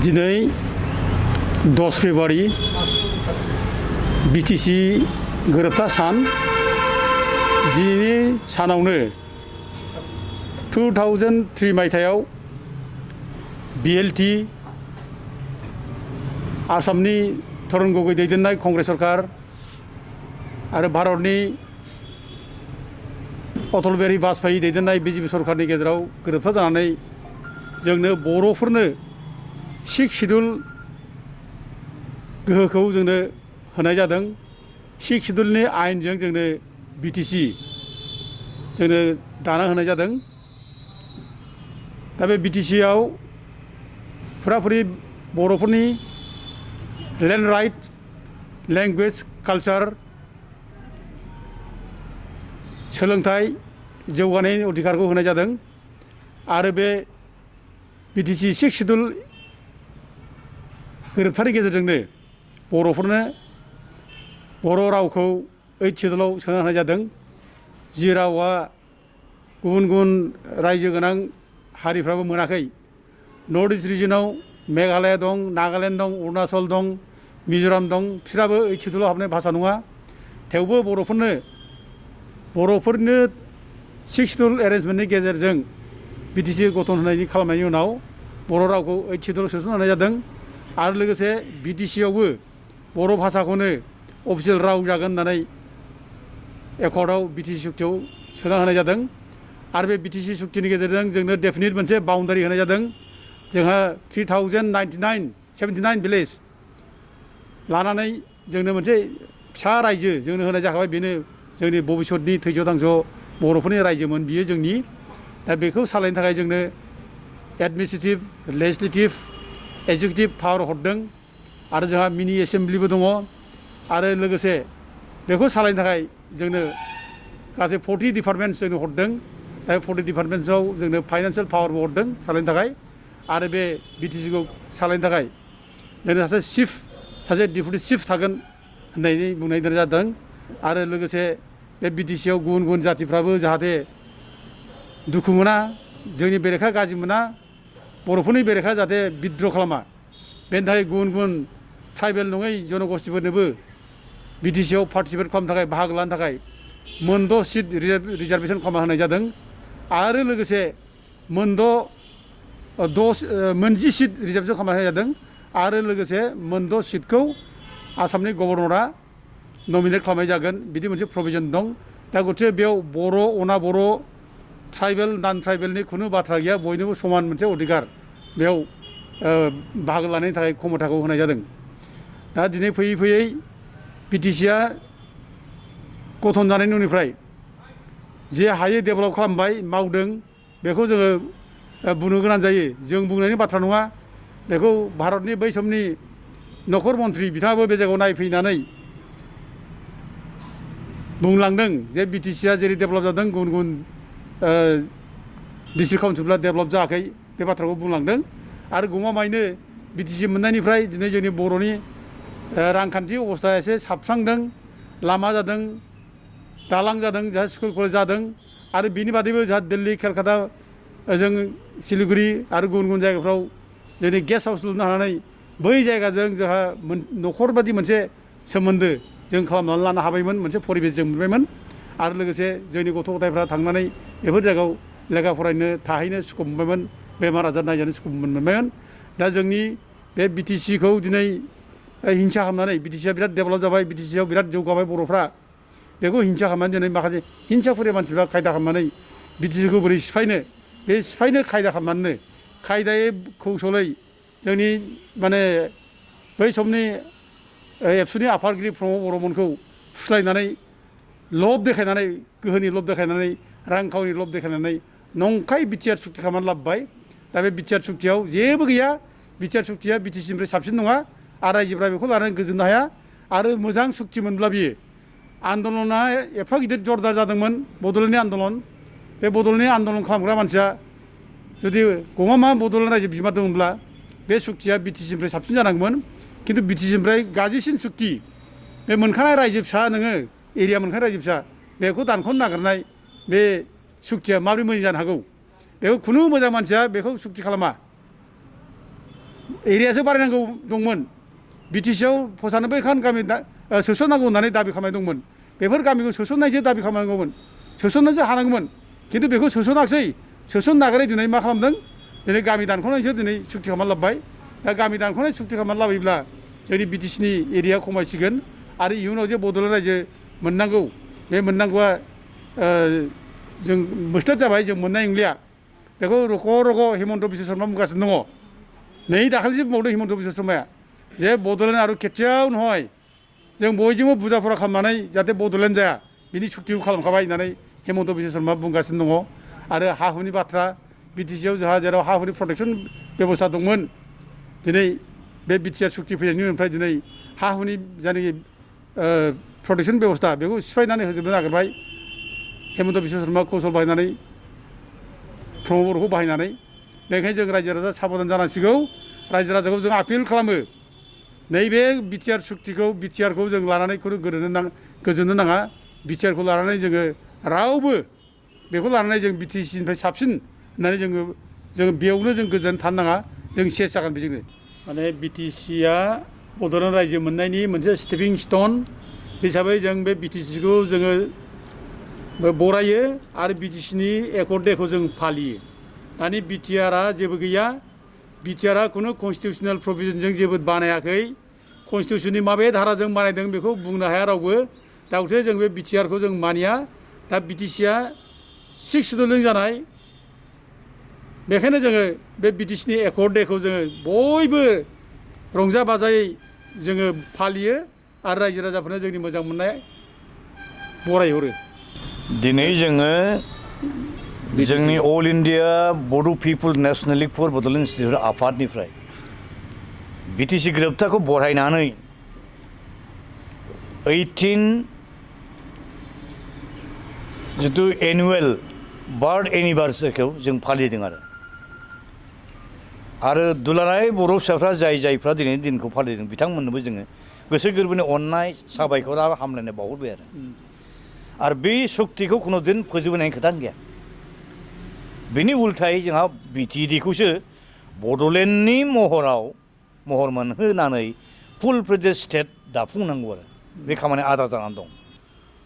दिनै 10 फेब्रुवारि बिटिसि गोरोबथा सान दिनैनि सानावनो 2003 मायथाइयाव बिएलटि आसामनि तरुण गगৈ दैदेननाय कंग्रेस सरकार आरो भारतनि अटल बिहारी वाजपेयी दैदेननाय बिजेपि सरकारनि गेजेराव गोरोबथा जानानै जोंनो बर'फोरनो 6 शिड्युल गोहोखौ जोंनो होनाय जादों। 6 शिड्युलनि आयेनजों जोंनो बिटिसि जोंनो दाना होनाय जादों। दा बे बिटिसिआव फुराफुरि बर'फोरनि लैंड राइट, लैंग्वेज, कालचार, सोलोंथाइ जौगानायनि अधिकारखौ होनाय जादों। आरो बे बिटिसि 6 शिड्युल गोरोबथानि गेजेरजोंनो बर'फोरनो बर' रावखौ 8 शिड्युलाव सोना होनाय जादों। जि रावा गुबुन गुबुन रायजो गोनां हारिफ्राबो मोनाखै। नर्थ इस्ट रिजनाव मेघालय दं, नागालेण्ड दं, अरुणाचल दं, मिज'राम दं, बिसोराबो 8 शिड्युलाव हाबनाय भाषा नङा। थेवबो बर'फोरनो 6 शिड्युल एरेन्जमेन्टनि गेजेरजों बिटिसि गठन होनायनि खालामनायनि उनाव बर' रावखौ 8 शिड्युलाव सोसनना होनाय जादों। आरो लोगोसे बिटिसिआवबो बर' भाषाखौनो अफिसियेल राव जागोन होननानै एकर्डआव बिटिसि सुक्तियाव सोना होनाय जादों। आरो बे बिटिसि सुक्तिनि गेजेरजों जोंनो डेफिनिट मोनसे बाउन्डारि होनाय जादों। जोंहा 3079 भिलेज लानानै जोंनो मोनसे फिसा रायजो जोंनो होनाय जाखाबाय। बेनो जोंनि भबिष्यतनि थैस' थांस' बर'फोरनि रायजोमोन बियो जोंनि। दा बेखौ सालायनो थाखाय जोंनो एडमिनिस्ट्रेटिभ, लेजिस्लेटिभ, एक्जिकिउटिभ पावार हरदों। आरो जोंहा मिनि एसेम्ब्लिबो दङ। आरो लोगोसे बेखौ सालायनो थाखाय जोंनो गासै 40 डिपार्टमेन्ट्स जोंनो हरदों। दा 40 डिपार्टमेन्ट्सआव जोंनो फाइनान्सियेल पावारबो हरदों सालायनो थाखाय। आरो बे बिटिसिखौ सालायनो थाखाय जोंनो सासे चिफ, सासे डेपुटि चिफ थागोन होननानै बुंनाय जादों। आरो लोगोसे बे बिटिसिआव गुबुन गुबुन जातिफ्राबो जाहाथे दुखु मोना, जोंनि बेरेखा गाज्रि मोना, बर'फोरनि बेरेखा जाहाथे बिद्र' खालामा, बेनि थाखाय गुबुन गुबुन ट्राइबेल नङै जनगोष्ठीफोरनोबो बिटिसिआव पार्टिसिपेट खालामनो थाखाय, बाहागो लानो थाखाय 6 सिट रिजार्भेसन खालामना होनाय जादों। आरो लोगोसे 20 सिट रिजार्भेसन खालामना होनाय जादों। आरो लोगोसे 6 सिटखौ आसामनि गभर्नरा नमिनेट खालामनाय जागोन, बिदि मोनसे प्रभिजन दं। दा गथिखे बेयाव बर', अना बर', ट्राइबेल, नन ट्राइबेलनि खुनु बाथ्रा गैया। बयनोबो समान मोनसे अधिकार बेयाव बाहागो लानायनि थाखाय क्षमताखौ होनाय जादों। दा दिनै फैयै फैयै बिटिसिआ गठन जानायनि उननिफ्राय जे हायो डेभेलप खालामबाय, मावदों, बेखौ जोङो बुंनो गोनां जायो। जों बुंनायनि बाथ्रा नङा। बेखौ भारतनि बै समनि नखर मन्थ्रि बिथाङाबो बे जायगायाव नायफैनानै बुंलांदों जे बिटिसिआ जेरै डेभेलप जादों गुबुन गुबुन डिस्ट्रिक्ट काउन्सिलफ्रा डेभेलप जायाखै, बे बाथ्राखौ बुंलांदों। आरो गमामायैनो बिटिसि मोननायनिफ्राय दिनै जोंनि बर'नि रांखान्थि अबस्थाया एसे साबस्रांदों। लामा जादों, दालां जादों, जोंहा स्कुल कलेज जादों। आरो बिनि बादैबो जोंहा दिल्ली, केलकाता, जों सिलिगुरि आरो गुबुन गुबुन जायगाफ्राव जोंनि गेस्ट हाउस लुनो हानानै बै जायगाजों जोंहा न'खर बादि मोनसे सोमोन्दो जों खालामनानै लानो हाबायमोन, मोनसे परिबेस जों मोनबायमोन। आरो लोगोसे जोंनि गथ' गथायफ्रा थांनानै बेफोर जायगायाव लेखा फरायनो, थाहैनो सुखुम मोनबायमोन, बेमार आजार नायजानो सुखुम मोनबायमोन। दा जोंनि बे बिटिसिखौ दिनै हिंसा खालामनानै, बिटिसिआ बिराद डेभेलप जाबाय, बिटिसिआव बिराद जौगाबाय बर'फ्रा, बेखौ हिंसा खालामनानै दिनै माखासे हिंसाफुरि मानसिफ्रा खायदा खालामनानै बिटिसिखौ बोरै सिफायनो, बे सिफायनो खायदा खालामनानैनो खायदायै कौशलै जोंनि माने बै समनि एबसुनि आफादगिरि प्रमद बर'मोनखौ फुस्लायनानै, लब देखायनानै, गोहोनि लब देखायनानै, रांखावरिनि लब देखायनानै नंखाय बिटिआर सुक्ति खालामनानै लाबोबाय। दा बे बिटिआर सुक्तियाव जेबो गैया। बिटिआर सुक्तिया बिटिसिनिफ्राय साबसिन नङा। आरो रायजोफ्रा बेखौ लानानै गोजोननो हाया। आरो मोजां सुक्ति मोनब्ला बियो आन्दलना एफा गिदिर जरदार जादोंमोन, बड'लेण्डनि आन्दलन। बे बड'लेण्डनि आन्दलन खालामग्रा मानसिया जुदि गमामा बड'लेण्ड रायजो बिमा दंमोनब्ला बे सुक्तिया बिटिसिनिफ्राय साबसिन जानांगौमोन। खिन्थु बिटिसिनिफ्राय गाज्रिसिन सुक्ति, बे मोनखानाय रायजो फिसा, नोङो एरिया मोनखानाय रायजो फिसा, बेखौ दानख'नो नागिरनाय बे सुक्तिया माबोरै मोजां जानो हागौ? बेखौ खुनु मोजां मानसिया बेखौ सुक्ति खालामा। एरियासो बारायनांगौ दंमोन बिटिसिआव फसानोबो खान गामि सोसननांगौ होननानै दाबि खालामनाय दंमोन बेफोर गामिखौ सोसननायसो दाबि खालामनांगौमोन सोसननासो हानांगौमोन खिन्थु बेखौ सोसनाखसै सोसन नागारै दिनै मा खालामदों दिनै गामि दानख'नायसो दिनै सुक्ति खालामना लाबोबाय दा गामि दानख'नाय सुक्ति खालामना लाबोयोब्ला जोंनि बिटिसिनि एरिया खमायसिगोन आरो इयुनाव जे बड'लेण्ड रायजो मोननांगौ बे मोननांगौआ जों मोस्टाद जाबाय जों मोननाय नंलिया बेखौ रग' हिमन्त बिश्व शर्मा बुंगासिनो दङ नै दाखालिसो बुंबावदों हिमन्त बिश्व शर्माया जे बड'लेण्ड आरो खेबसेयाव नहय जों बयजोंबो बुजा फरा खालामनानै जाहाथे बड'लेण्ड जाया बिनि सुक्तिखौ खालामखाबाय होननानै हिमन्त बिश्व शर्मा बुंगासिनो दङ आरो हा हुनि बाथ्रा बिटिसिआव जोंहा जेराव हा हुनि प्रटेक्सन बेबस्था दंमोन दिनै बे बिटिआर सुक्ति फैनायनि उननिफ्राय दिनै हा हुनि जायनाखि प्रटेक्सन बेबस्था बेखौ सिफायनानै होजोबनो नागिरबाय हिमन्त बिश्व शर्मा कौशल बाहायनानै प्रमद बर'खौ बाहायनानै बेनिखायनो जों रायजो राजा साबधान जानांसिगौ रायजो राजाखौ जों आपिल खालामो नैबे बिटिआर सुक्तिखौ बिटिआरखौ जों लानानै खुनु गोजोननो नाङा बिटिआरखौ लानानै जोङो रावबो बेखौ लानानै जों बिटिसिनिफ्राय साबसिन होननानै जों बेयावनो जों गोजोन थानो नाङा जों सेस जागोन बेजोंनो माने बिटिसिआ बड'लेण्ड रायजो मोननायनि मोनसे स्टेपिं स्टन हिसाबै जों बे बिटिसिखौ जोङो बरायो आरो बिटिसिनि एकर्ड डेखौ जों फालियो दानि बिटिआरआ जेबो गैया बिटिआरआ खुनु कनस्टिटिउसनेल प्रभिजनजों जेबो बानायाखै कनस्टिटिउसननि माबे धाराजों बानायदों बेखौ बुंनो हाया रावबो दा गथे जों बे बिटिआरखौ जों मानिया दा बिटिसिआ 6 सिडुलजों जानाय बेखायनो जोङो बे बिटिसिनि एकर्ड डेखौ जोङो बयबो रंजा बाजायै जोङो फालियो आरो रायजो राजाफोरनो जोंनि मोजां मोननाय बरायहरो दिनै जोङो जोंनि all India Bodo' people national league for Bodoland institute आफादनिफ्राय बिटिसि गोरोबथाखौ बरहायनानै 18 जितु एनुवेल बार्थ एनिभार्सारिखौ जों फालिदों आरो दुलाराय बर' फिसाफ्रा जायफ्रा दिनैनि दिनखौ फालिदों बिथांमोननोबो जोङो गोसो गोरबोनि अननाय साबायखर आरो हामलायनाय बावहरबाय आरो बे सक्तिखौ खुनु दिन फोजोबनायनि खोथा गैया बेनि उल्थायै जोंहा बिटिडिखौसो बड'लेण्डनि महर मोनहोनानै फुल फ्लेजेड स्टेट दाफुंनांगौ आरो बे खामानिया आद्रा जानानै दं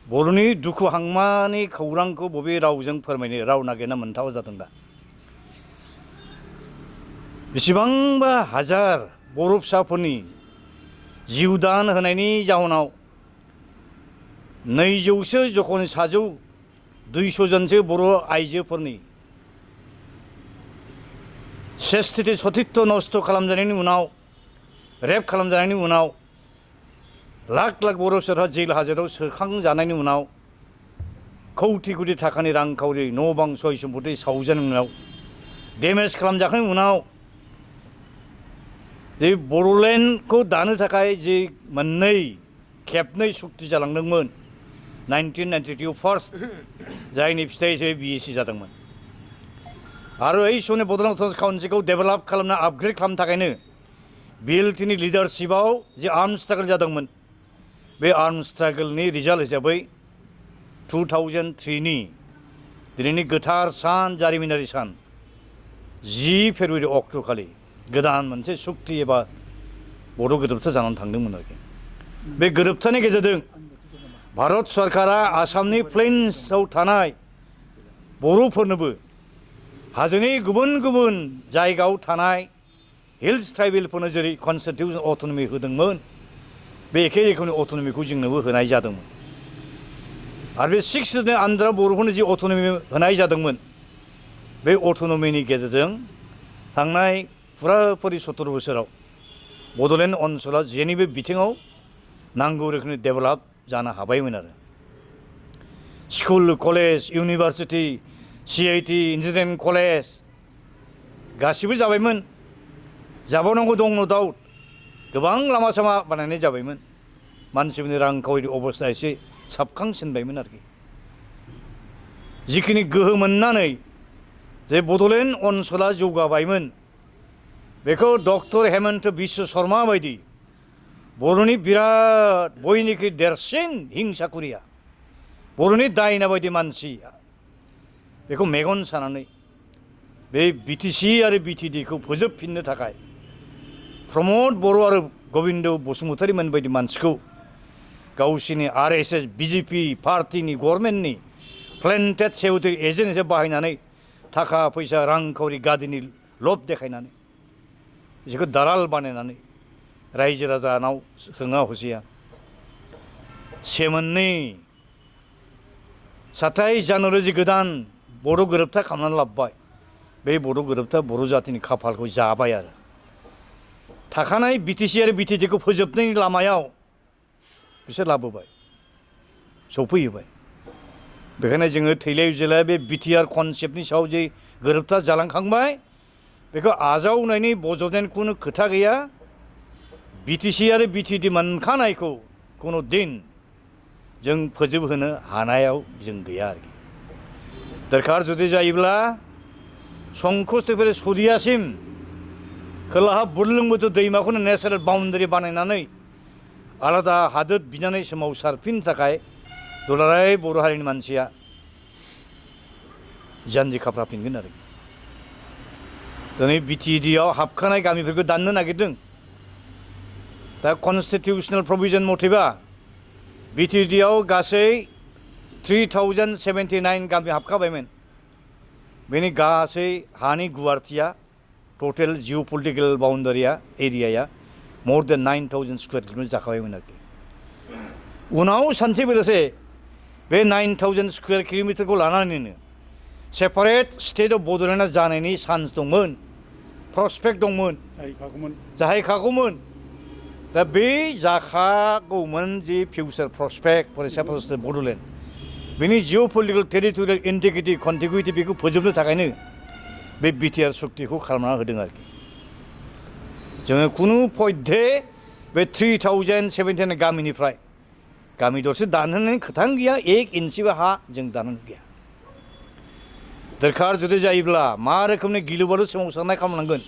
बर'नि दुखु हांमानि खौरांखौ बबे रावजों फोरमायनो राव नागिरना मोनथावा जादों दा बेसेबांबा हाजार बर' फिसाफोरनि जिउ दान होनायनि जाहोनाव 200सो जखन साजौ 200 जनसो बर' आइजोफोरनि सेस्टिटि सतित्व नस्थ खालामजानायनि उनाव रेप खालामजानायनि उनाव लाख बर' फिसाफ्रा जेल हाजोराव सोखांजानायनि उनाव कौटि कौटि थाखानि रांखावरि न' बां सय सम्पति सावजानायनि उनाव डेमेज खालामजाखांनायनि उनाव जे बड'लेण्डखौ दानो थाखाय जे खेबनै सुक्ति जालांदोंमोन 1992 फार्स्ट जायनि फिथाइसो बिएसि जादोंमोन आरो बै समनि बड'लेण्ड अट'नमास काउन्सिलखौ डेभेलप खालामना आपग्रेड खालामनो थाखायनो बिएलटिनि लिडारशिपआव जे आर्म स्ट्रागल जादोंमोन बे आर्म स्ट्रागलनि रिजाल्ट हिसाबै 2003नि दिनैनि गोथार सान जारिमिनारि सान 10 फेब्रुवारि अक्ट'खालि गोदान मोनसे सुक्ति एबा बर' गोरोबथा जानानै थांदोंमोन आरोखि बे गोरोबथानि गेजेरजों भारत सरकारा आसामनि प्लेन्सआव थानाय बर'फोरनोबो हाजोनि गुबुन गुबुन जायगायाव थानाय हिल्स ट्राइबेलफोरनो जेरै कनस्टिटिउसन अट'नमि होदोंमोन बे एखे रोखोमनि अट'नमिखौ जोंनोबो होनाय जादोंमोन आरो बे 6 सिडुलनि आन्दाराव बर'फोरनो जि अट'नमि होनाय जादोंमोन बे अट'नमिनि गेजेरजों थांनाय फुराफुरि 70 बोसोराव बड'लेण्ड ओनसोला जेनिबो बिथिङाव नांगौ रोखोमनि डेभेलप जानो हाबायमोन आरो school college university CIT engineering college गासिबो जाबायमोन जाबावनांगौ दं नो डाउट गोबां लामा सामा बानायनाय जाबायमोन मानसिफोरनि रांखावरि अबस्था एसे साबखांसिनबायमोन आरोखि जिखिनि गोहो मोननानै जे बड'लेण्ड ओनसोला जौगाबायमोन बेखौ डक्टर हेमन्त बिश्व शर्मा बायदि बर'नि बिराद बयनिख्रुइ देरसिन हिंसाकुरिया बर'नि दायना बायदि मानसिया बेखौ मेगन सानानै बे बिटिसि आरो बिटिडिखौ फोजोबफिननो थाखाय प्रमद बर' आरो गबिन्द बसुमतारीमोन बायदि मानसिखौ गावसिनि RSS BJP पार्टीनि गभर्नमेन्टनि प्लेन्टेड सेक्रेटारि एजेन्ट हिसाबै बाहायनानै थाखा फैसा रांखावरि गादिनि लब देखायनानै बिसोरखौ दालाल बानायनानै रायजो राजानाव सोङा हसिया 27 जानुवारि जि गोदान बर' गोरोबथा खालामनानै लाबोबाय बे बर' गोरोबथा बर' जातिनि खाफालखौ जाबाय आरो थाखानाय BTC आरो BTT खौ फोजोबनायनि लामायाव बिसोर लाबोबाय सौफैहोबाय बेखायनो जोङो थैलाय उजिलाय बे BTR कनसेप्टनि सायाव जे गोरोबथा जालांखांबाय बेखौ आजावनायनि बजबनायनि खुनु खोथा गैया BTC आरो BTT मोनखानायखौ खुनु दिन जों फोजोबहोनो हानायाव जों गैया आरोखि दरखार जुदि जायोब्ला संकसनिफ्राय सदियासिम खोलाहा बुरलुंबुथुर दैमाखौनो नेशनेल बाउन्डारि बानायनानै आलादा हादोर बिनानै सोमावसारफिननो थाखाय दुलाराय बर' हारिनि मानसिया जानजि खाफ्राफिनगोन आरो दिनै BTD-आव हाबखानाय गामिफोरखौ दाननो नागिरदों दा कनस्टिटिउसनेल प्रभिजन मथेबा BTD-आव गासै 3079 गामि हाबखाबायमोन बेनि गासै हानि गुवारथिया टटेल जिअ'पलिटिकेल बाउन्डारिया एरियाया more than 9000 स्कुवेर किल'मिटार जाखाबायमोन आरोखि उनाव सानसे बेलासे बे 9000 स्कुवेर किल'मिटारखौ लानानैनो सेपारेट स्टेट अफ बड'लेण्डआ जानायनि चान्स दंमोन प्रसपेक्ट दंमोन जाहैखागौमोन दा बे जाखागौमोन जि future prospect for separate state Bodoland बेनि जिअ'पलिटिकेल टेरिटरियेल इन्टिग्रिटि कन्टिगुइटि बेखौ फोजोबनो थाखायनो बे BTR सुक्तिखौ खालामना होदों आरोखि जोङो खुनु पयधे बे 3079 गामिनिफ्राय गामि दरसे दानहोनायनि खोथानो गैया 1 इन्सिबो हा जों दाननो गैया दरखार जुदि जायोब्ला मा रोखोमनि गिलु बालु सोमावसारनाय खालामनांगोन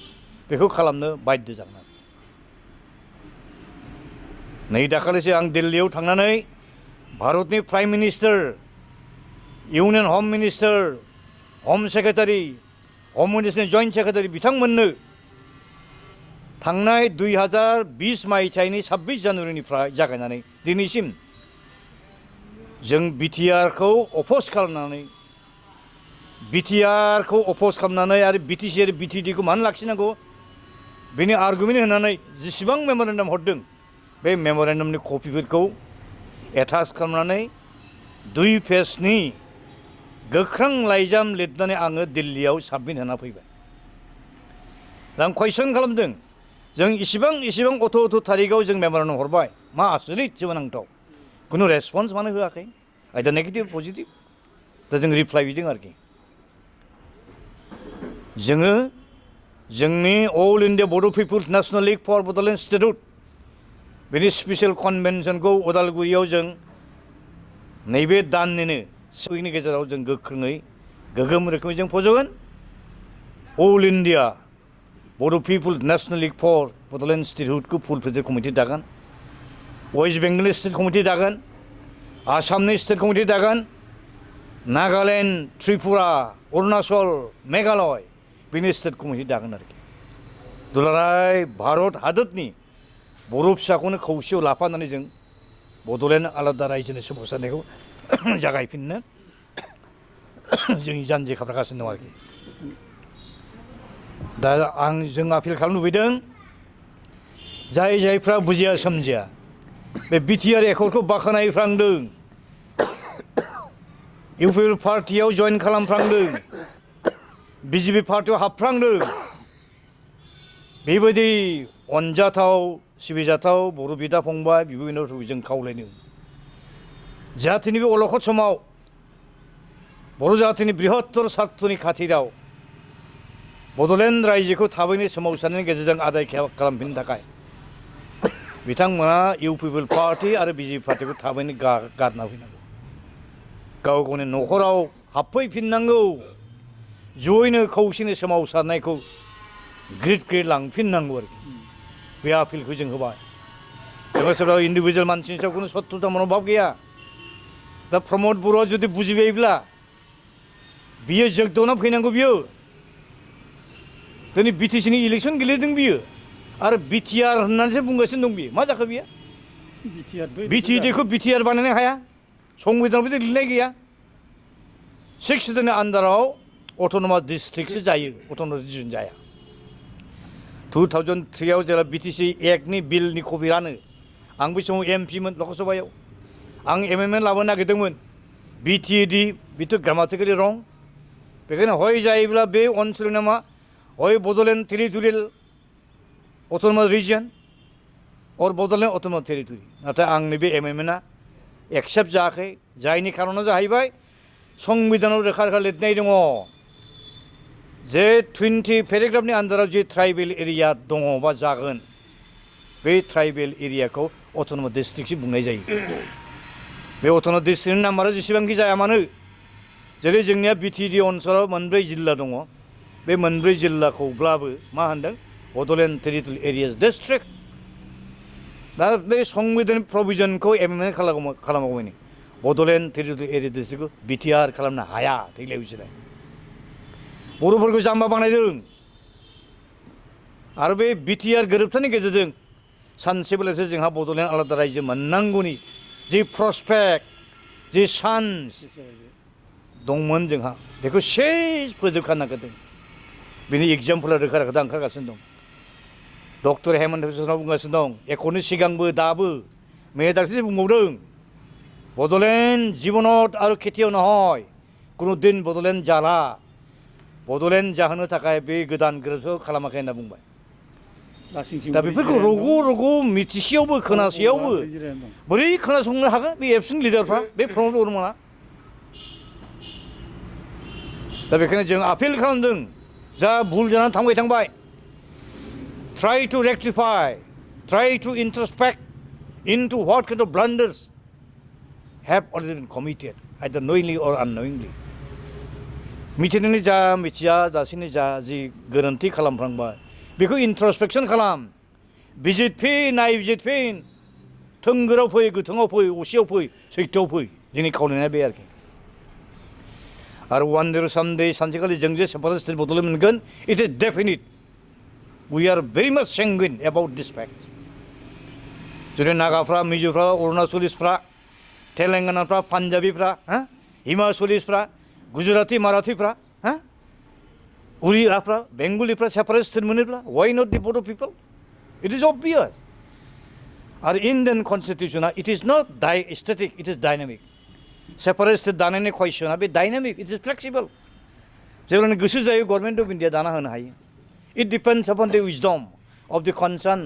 बेखौ खालामनो बाध्य जागोन नै दाखालिसो आं दिल्लीयाव थांनानै भारतनि प्राइम मिनिस्टार इउनियन हम मिनिस्टार हम सेक्रेटारि हम मिनिस्टारनि जइन्ट सेक्रेटारि बिथांमोननो थांनाय 2020 मायथाइनि 26 जानुवारिनिफ्राय जागायनानै दिनैसिम जों BTR-खौ अपोज खालामनानै BTR-खौ अपोज खालामनानै आरो BTC आरो BTD-खौ मानो लाखिनांगौ बेनि आर्गुमेन्ट होनानै जेसेबां मेम'रेन्डाम हरदों बे मेम'रेन्डामनि कपिफोरखौ एटाच खालामनानै 2 पेजनि गोख्रों लाइजाम लिरनानै आङो दिल्लीयाव साबमिट होना फैबाय दा आं कुइसन खालामदों जों इसिबां अथ' थारिखआव जों मेम'रेन्डाम हरबाय मा आसरित सोमोनांथाव खुनु रेसपन्स मानो होआखै आइदार नेगेटिभ पजिटिभ दा जों रिप्लाइ बिदों आरोखि जोङो जोंनि all India Bodo' people's national league for Bodoland statehood बेनि स्पेसियेल कनभेनसनखौ उदालगुरियाव जों नैबे दाननिनो उइकनि गेजेराव जों गोख्रोङै गोगोम रोखोमै जों फज'गोन all India Bodo' people's national league for Bodoland स्टेटहुडखौ फुल फ्लेजेड कमिटि दागोन वेस्ट बेंगलनि स्टेट कमिटि दागोन आसामनि स्टेट कमिटि दागोन नागालेण्ड त्रिपुरा अरुणाचल मेघालय बेनि स्टेट कमिटि दागोन आरोखि दुलाराय भारत हादोरनि बर' फिसाखौनो खौसेयाव लाफानानै जों बड'लेण्ड आलादा रायजोनि सोमावसारनायखौ जागायफिननो जोंनि जानजि खाफ्रागासिनो दं आरोखि दा जों आपिल खालामनो लुबैदों जायफ्रा बुजिया सोमजिया बे BTR एकर्डखौ बाख्नायफ्रांदों UPL पार्टियाव जइन खालामफ्रांदों BJP पार्टियाव हाबफ्रांदों बेबायदि अनजाथाव सिबिजाथाव बर' बिदा फंबाय बिब' बिनानावफोरखौ जों खावलायनो जातिनि बे अलखद समाव बर' जातिनि बृहत्तर सार्थनि खाथिराव बड'लेण्ड रायजोखौ थाबैनो सोमावसारनायनि गेजेरजों आदाय खालामफिननो थाखाय बिथांमोना UPL पार्टी आरो BJP पार्टिखौ थाबैनो गारना फैनांगौ गाव गावनि न'खराव हाबफैफिननांगौ जयैनो खौसेनि सोमावसारनायखौ ग्रिड लांफिननांगौ आरोखि बे आपिलखौ जों होबाय सोरबा सोरबा इन्डिभिजुवेल मानसिनि सायाव खुनु सत्रुता मनोभाब गैया दा प्रमद बर'आ जुदि बुजिबायब्ला बियो जोगदावना फैनांगौ बियो दिनै BTC नि इलेक्सन गेलेदों बियो आरो बिटिआर होननानैसो बुंगासिनो दं बियो मा जाखो बियो बिटिएडिखौ बिटिआर बानायनो हाया संबिधानाव बिदि लिरनाय गैया 6 सिटिनि आन्दाराव अट'नमास डिस्ट्रिक्टसो जायो अट'नमास डिभिजन जाया 2003 आव जेब्ला बिटिसि एक्टनि बिलनि कपि रानो आं बै समाव एमपिमोन लकसभायाव आं एमेन्डमेन्ट लाबोनो नागिरदोंमोन बिटिएडि बिथ' ग्रामाटिकेलि रं बेखायनो हय जायोब्ला बे ओनसोलनि नामा हय बड'लेण्ड टेरिटरियेल अट'नमास रिजन और बड'लेण्ड अट'नमास टेरिटरि नाथाय आंनि बे एमेन्डमेन्टआ एक्सेप्ट जायाखै जायनि खारना जाहैबाय संबिधानाव रोखा रोखा लिरनाय दङ जे 20 पेराग्राफनि आन्दाराव जे ट्राइबेल एरिया दङ बा जागोन बे ट्राइबेल एरियाखौ अट'नमास डिस्ट्रिक्टसो बुंनाय जायो बे अट'नमास डिस्ट्रिक्टनि नाम्बारा जेसेबांखि जाया मानो जेरै जोंनिया बिटिएडि ओनसोलाव मोनब्रै जिल्ला दङ बे मोनब्रै जिल्लाखौब्लाबो मा होनदों बड'लेण्ड टेरिटरियेल एरियास डिस्ट्रिक्ट दा बे संबिधान प्रभिजनखौ एमेन्डमेन्ट खालामागौमानि बड'लेण्ड टेरिटरियेल एरिया डिस्ट्रिक्टखौ बिटिआर खालामनो हाया देग्लाय बुजिलाय बर'फोरखौ जाम्बा बानायदों आरो बे बिटिआर गोरोबथानि गेजेरजों सानसेबेलासो जोंहा बड'लेण्ड आलादा रायजो मोननांगौनि जि प्रसपेक्ट जि चान्स दंमोन जोंहा बेखौ सेस फोजोबखानो नागिरदों बेनि एग्जामपोला रोखा रोखा दा ओंखारगासिनो दं डक्टर हेमन्त बिश्व बुंगासिनो दं एकरनि सिगांबो दाबो मे दाख्लैसो बुंबावदों बड'लेण्ड जिबनत आरो खेथियाव नहय कुनु दिन बड'लेण्ड जाला बड'लेण्ड जाहोनो थाखाय बे गोदान गोरोबथाखौ खालामाखै होनना बुंबाय दा बेफोरखौ रग' रग' मिथिसेयावबो खोनासेयावबो बोरै खोनासंनो हागोन बे एबसुनि लिडारफ्रा बे प्रमद बर्माना दा बेखायनो जों आपिल खालामदों जा भुल जानानै थांबाय try to rectify try to introspect into what kind of blunders have already been committed either knowingly or unknowingly मिथिनानै जा मिथिया जासेनो जा जि गोरोन्थि खालामफ्लांबाय बेखौ इन्ट्रस्पेक्सन खालाम बिजिरफिन नायबिजिरफिन थोंगोराव फै गोथोङाव फै असेयाव फै सैथोआव फै जोंनि खावलायनाया बे आरोखि आरो वान डे सामडे सानसेखालि जों जे सेपारेट स्टेट बड'लेण्ड मोनगोन it is definite we are very much sanguine about this fact जेरै नागाफ्रा मिज'फ्रा अरुणाचलिसफ्रा तेलेंगानाफ्रा पान्जाबिफ्रा हिमाचलिसफ्रा गुजराती माराठीफ्रा उड़ियाफ्रा बेंगलिफ्रा सेपारेट स्टेट मोनोब्ला why not the Bodo' people it is obvious आरो इन्डियान कनस्टिटिउसना it is not static it is dynamic separate state दानायनि कुइसना बे डायनामिक इट इज फ्लेक्सिबल जेब्लानो गोसो जायो गभर्नमेन्ट अफ इन्डिया दाना होनो हायो it depends upon the wisdom of द कनसार्न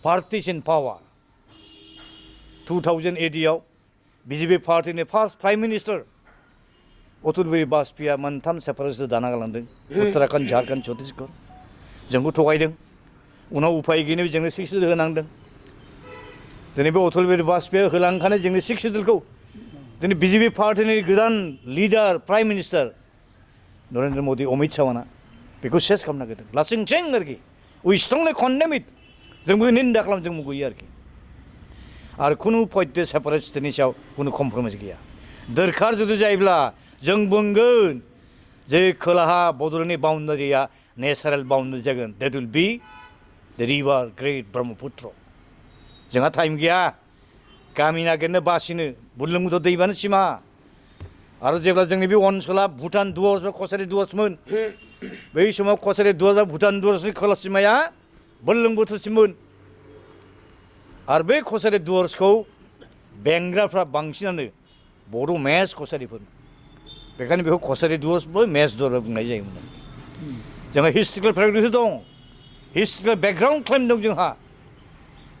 पार्टिस इन पावार 2008 आव बिजेपि पार्टिनि first prime minister Atal Bihari वाजपेयीआ मोनथाम सेपारेट स्टेट दाना गालांदों उत्तराखन्ड झारखन्ड छत्तीसगढ़ जोंखौ थगायदों उनाव उफाय गैयैनि जोंनो 6 सिडिउल होनांदों दिनै बे अटल बिहारी वाजपेयीआ होलांखानाय जोंनि 6 सिडिउलखौ दिनै बिजेपि पार्टिनि गोदान leader prime minister Narendra Modi Amit शाहआ बेखौ सेस खालामनो नागिरदों लासिं सिं आरोखि उइ स्ट्रंलि कन्डेम इट जोंबो निन्दा खालाम जों मुगैयो आरोखि आरो खुनु पयटे सेपारेट स्टेटनि सायाव खुनु कमप्रमाइज गैया दरखार जुदि जायोब्ला जों बुंगोन जे खोलाहा बड'लेण्डनि बाउन्डारिया नेचारेल बाउन्डारि जागोन that will be the river great Brahmaputra जोंहा टाइम गैया गामि नागिरनो बासिनो बुरलुंबुथुर दैमानो सिमा आरो जेब्ला जोंनि बे ओनसोला भुटान दुवार्स बा कछारी दुवार्समोन बै समाव कछारी दुवार्स बा भुटान दुवार्सनि खोला सिमाया बुरलुंबुथुरसिममोन आरो बे कछारी दुवार्सखौ बेंग्राफ्रा बांसिनानो बर' मेस कछारीफोर बेखायनो बेखौ कछारी दुवार्सबो मेस दुवार बुंनाय जायोमोन जोंहा हिस्ट्रिकेल प्रेक्टिस दं हिस्ट्रिकेल बेकग्राउन्ड क्लेम दं जोंहा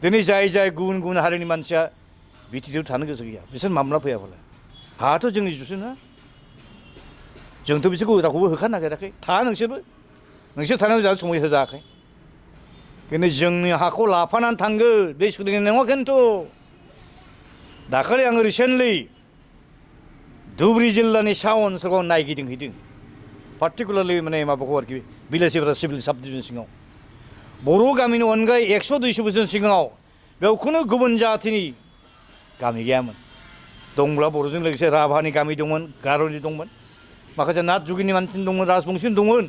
दिनै जाय गुबुन गुबुन हारिनि मानसिया बिटिडिआव थानो गोसो गैया बिसोर मामला फैयाबालाय हाथ' जोंनि जुसो ना जोंथ' बिसोरखौ रावखौबो होखानो नागिराखै था नोंसोर थानायाव जोंहा समाय होजायाखै खिन्थु जोंनि हाखौ लाफानानै थांगोन बे सोलिनाय नङा खिन्थु दाखालि आङो रिसेन्टलि धुबुरी जिल्लानि सा ओनसोलाव नायगिदिंहैदों पार्टिकुलारलि माने माबाखौ आरोखि बिलासिपारा सिभिल साब डिभिजन सिङाव बर' गामिनि अनगायै 100-200 बोसोर सिगाङाव बेयाव खुनु गुबुन जाथिनि गामि गैयामोन दंब्ला बर'जों लोगोसे राभानि गामि दंमोन गार'नि दंमोन माखासे नाथ जुगिनि मानसिनि दंमोन राजबंसिनि दंमोन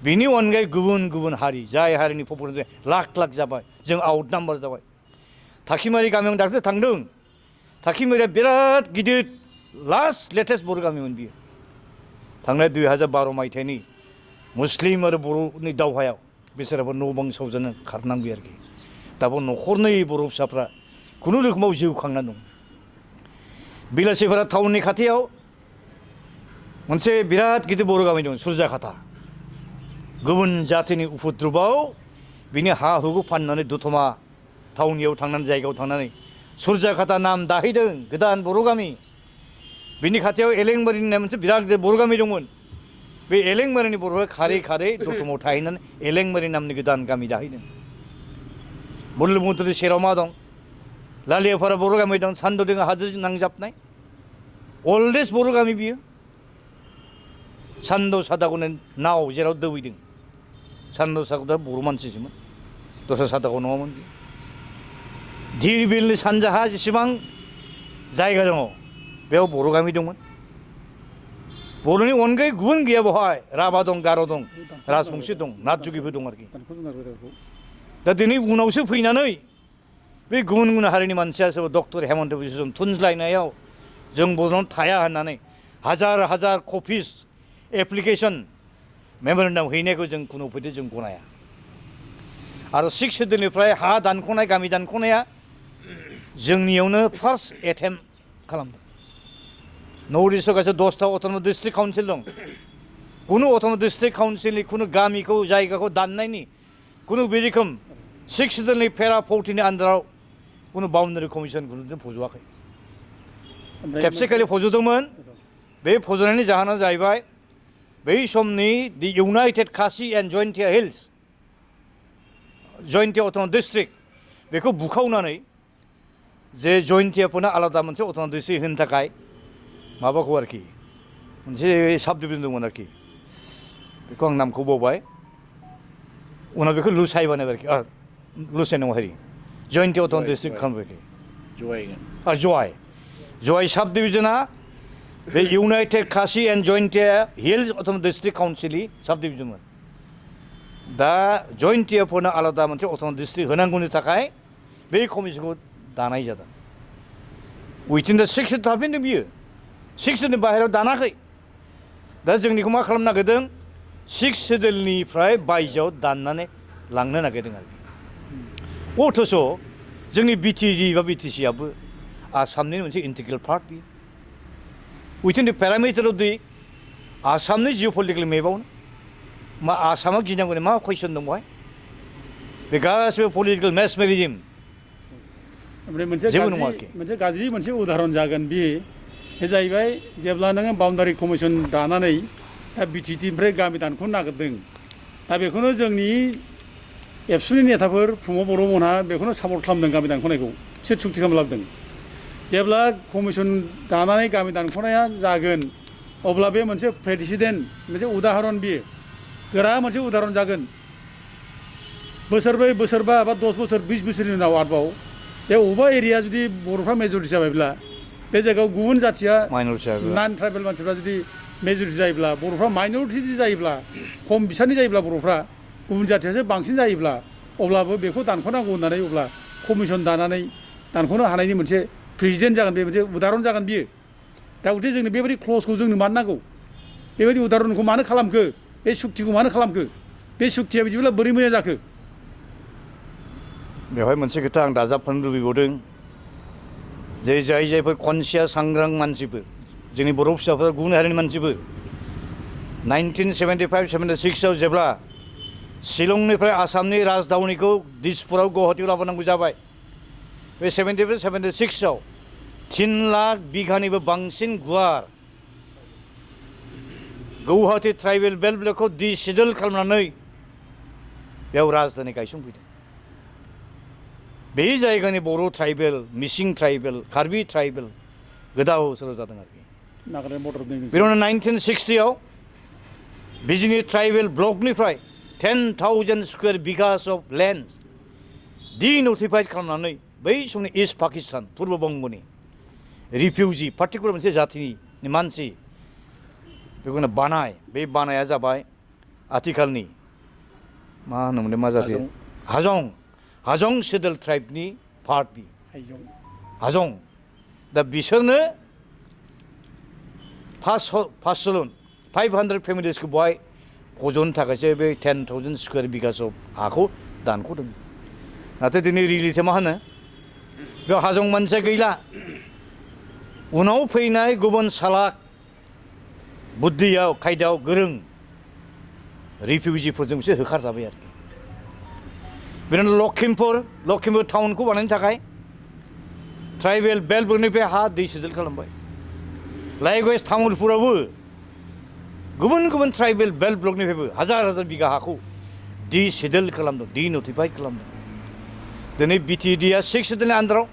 बिनि अनगायै गुबुन गुबुन हारि जाय हारिनि पपुलेसन लाख लाख जाबाय जों आउट नाम्बार जाबाय थाखिमारि गामियाव दाख्लै थांदों थाखिमारिया बिराद गिदिर लास्ट लेटेस्ट बर' गामिमोन बियो थांनाय 2012 मायथाइनि मुस्लिम आरो बर'नि दावहायाव बिसोराबो न' बां सावजानो खारनांबाय आरोखि दाबो न'खरनै बर' फिसाफ्रा खुनु रोखोमाव जिउ खांनानै दं बिलासिफोरा टाउननि खाथियाव मोनसे बिराद गिदिर बर' गामि दं सुरजाखाता गुबुन जातिनि उपद्रबआव बिनि हा हुखौ फाननानै दतमा टाउननियाव थांनानै जायगायाव थांनानै सुरजाखाता नाम दाहैदों गोदान बर' गामि बिनि खाथियाव एलेंबारि होननाय मोनसे बिराद गिदिर बर' गामि दंमोन बे एलेंबारिनि बर'आ खारै खारै दतमायाव थाहैनानै एलेंबारि नामनि गोदान गामि दाहैदों बुरलुंबुथुरनि सेराव मा दं लालियाफारा बर' गामि दं सान्दुदिङा हाजोजों नांजाबनाय अल्डेस्ट बर' गामि बियो सान्द सादाग'नि नाव जेराव दोबैदों सान्द सादाग'आ बर' मानसिसोमोन दस्रा सादाग'आ नङामोन बियो धिरबिलनि सानजाहा जेसेबां जायगा दङ बेयाव बर' गामि दंमोन बर'नि अनगायै गुबुन गैया बेवहाय राभा दं गार' दं राजबंसि दं नाथजुगिबो दं आरोखि दा दिनै उनावसो फैनानै बे गुबुन गुबुन हारिनि मानसिया सोरबा डक्टर हेमन्त बिश्व थुनज्लायनायाव जों बर'नाव थाया होननानै हाजार हाजार कपिस एप्लिकेसन मेम'रेन्डाम हैनायखौ जों खुनु उफायदो जों गनाया आरो सिक्स सेडुलनिफ्राय हा दानख'नाय गामि दानख'नाया जोंनियावनो फार्स्ट एटेम्प्ट खालामदों नर्थ इस्टआव गासै 10टा अट'नमास डिस्ट्रिक्ट काउन्सिल दं खुनु अट'नमास डिस्ट्रिक्ट काउन्सिलनि खुनु गामिखौ जायगाखौ दाननायनि खुनु बे रोखोम सिक्स सेडुलनि पेरा 40नि आन्दाराव खुनु बाउन्डारि कमिसन खुनु फज'वाखै खेबसेखालि फज'दोंमोन बे फज'नायनि जाहोना जाहैबाय बै समनि the United Khasi and Jaintia hills Jaintia autonomous district बेखौ बुखावनानै जे जयन्तियाफोरनो आलादा मोनसे अट'नमास डिस्ट्रिक्ट होनो थाखाय माबाखौ आरोखि मोनसे साब डिभिजन दंमोन आरोखि बेखौ आं नामखौ बावबाय उनाव बेखौ लुसाइ बानायबाय आरोखि लुसाइ नङा हेरि जयन्तिया अट'नमास डिस्ट्रिक्ट खालामबाय जय साब डिभिजना बे United Khasi and Jaintia hills autonomous district काउन्सिलनि साब डिभिजनमोन दा जयन्तियाफोरनो आलादा मोनसे अट'नमास डिस्ट्रिक्ट होनांगौनि थाखाय बे कमिसनखौ दानाय जादों उइथिन दा सिक्स सेडुल थाफिनदों बियो सिक्स सेडुलनि बाहेरायाव दानाखै दा जोंनिखौ मा खालामनो नागिरदों सिक्स सेडुलनिफ्राय बायजोआव दाननानै लांनो नागिरदों आरोखि अथ'स' जोंनि बिटिजि बा बिटिसिआबो आसामनि मोनसे इन्टिग्रेल पार्ट बियो उइथिन द पेरामिटार अफ दि आसामनि जिअ पलिटिकेल मेपआवनो मा आसामा गिनांगौनि मा कुइसन दं बेवहाय बे गासिबो पलिटिकेल मेसमेरिजम ओमफ्राय मोनसे गाज्रि मोनसे उदाहरन जागोन बे जाहैबाय जेब्ला नोङो बाउन्डारि कमिसन दानानै दा बिटिटिनिफ्राय गामि दानख'नो नागिरदों दा बेखौनो जोंनि एबसुनि नेताफोर प्रमद बर'मोनहा बेखौनो सापर्ट खालामदों गामि दानख'नायखौ बिसोर सुक्ति खालामना लाबोदों जेब्ला कमिसन दानानै गामि दानख'नाया जागोन अब्ला बे मोनसे प्रेसिडेन्ट मोनसे उदाहरन बियो गोरा मोनसे उदाहरन जागोन बोसोरब्रै बोसोरबा बा 10 बोसोर 20 बोसोरनि उनाव आरोबाव बे अबेबा एरिया जुदि बर'फ्रा मेजरिटि जाबायब्ला बे जायगायाव गुबुन जाथिया नन ट्राइबेल मानसिफ्रा जुदि मेजरिटि जायोब्ला बर'फ्रा माइनरिटि जायोब्ला खम बिसानि जायोब्ला बर'फ्रा गुबुन जाथियासो बांसिन जायोब्ला अब्लाबो बेखौ दानख'नांगौ होननानै अब्ला कमिसन दानानै दानख'नो हानायनि मोनसे प्रेसिडेन्ट जागोन बे मोनसे उदाहरन जागोन बियो दा गथे जोंनो बेबायदि क्लजखौ जोंनो मानो नांगौ बेबायदि उदाहरनखौ मानो खालामखो बे सुक्तिखौ मानो खालामखो बे सुक्तिया बिदिब्ला बोरै मोजां जाखो बेवहाय मोनसे खोथा आं दाजाबफानो लुबैबावदों जे जायफोर कनसियास सांग्रां मानसिफोर जोंनि बर' फिसाफोर गुबुन हारिनि मानसिफोर 1975-76आव जेब्ला शिलंनिफ्राय आसामनि राजधानीखौ दिसपुराव गुवाहाटीयाव लाबोनांगौ जाबाय बे 75-76आव 3 लाख बिघानिबो बांसिन गुवार गुवाहाटी ट्राइबेल बेल्ट ब्लकखौ डिसेडुल खालामनानै बेयाव राजधानी गायसंफैदों बे जायगानि Bodo' tribal Mising tribal Karbi tribal गोदाव सोराव जादों आरोखि बेनि उनाव 1960आव बिजिनि ट्राइबेल ब्लकनिफ्राय 10,000 स्कुवेर बिगास अफ लेन्ड डिनटिफाइड खालामनानै बै समनि इस्ट पाकिस्तान पुर्ब बंगनि रिफिउजि पार्टिकुलार मोनसे जातिनि मानसि बेखौनो बानाय बे बानाया जाबाय आथिखालनि मा होनोमोनलाय मा जाथि हाजं सेडुल ट्राइबनि पार्ट बि हाजं दा बिसोरनो 500 फेमिलिसखौ बहाय फज'नो थाखायसो बे 10,000 स्कुवेर बिगासो हाखौ दानख'दों नाथाय दिनै रियेलिटिया मा होनो बेयाव हाजं मानसिया गैला उनाव फैनाय गुबुन सालाक बुद्धियाव खायदायाव गोरों रिफिउजिफोरजोंसो होखारजाबाय आरोखि बिदिनो लखिमपुर टाउनखौ बानायनो थाखाय ट्राइबेल बेल्ट ब्लकनिफ्राय हा दै सेटल खालामबाय लाइकवाइज तामुलपुरावबो गुबुन ट्राइबेल बेल्ट ब्लकनिफ्रायबो हाजार बिगा हाखौ डी सेटल खालामदों डी नटिफाइ खालामदों दिनै बिटिएडिआ 6 सेटलनि आन्दाराव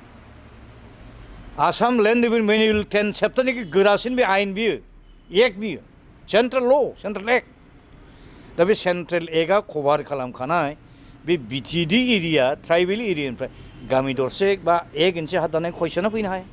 आसाम लेन्ड डेभेलपमेन्ट मेनुएल 10 चेप्टारनि गोरासिन बे आयेन बियो एक्ट बियो सेन्ट्रेल एक्ट दा बे सेन्ट्रेल एक्टआ कभार खालामखानाय बे बिटिएडि एरिया ट्राइबेल एरियानिफ्राय गामि दरसे बा 1 इन्सि हा दानाय कुइसना फैनो हाया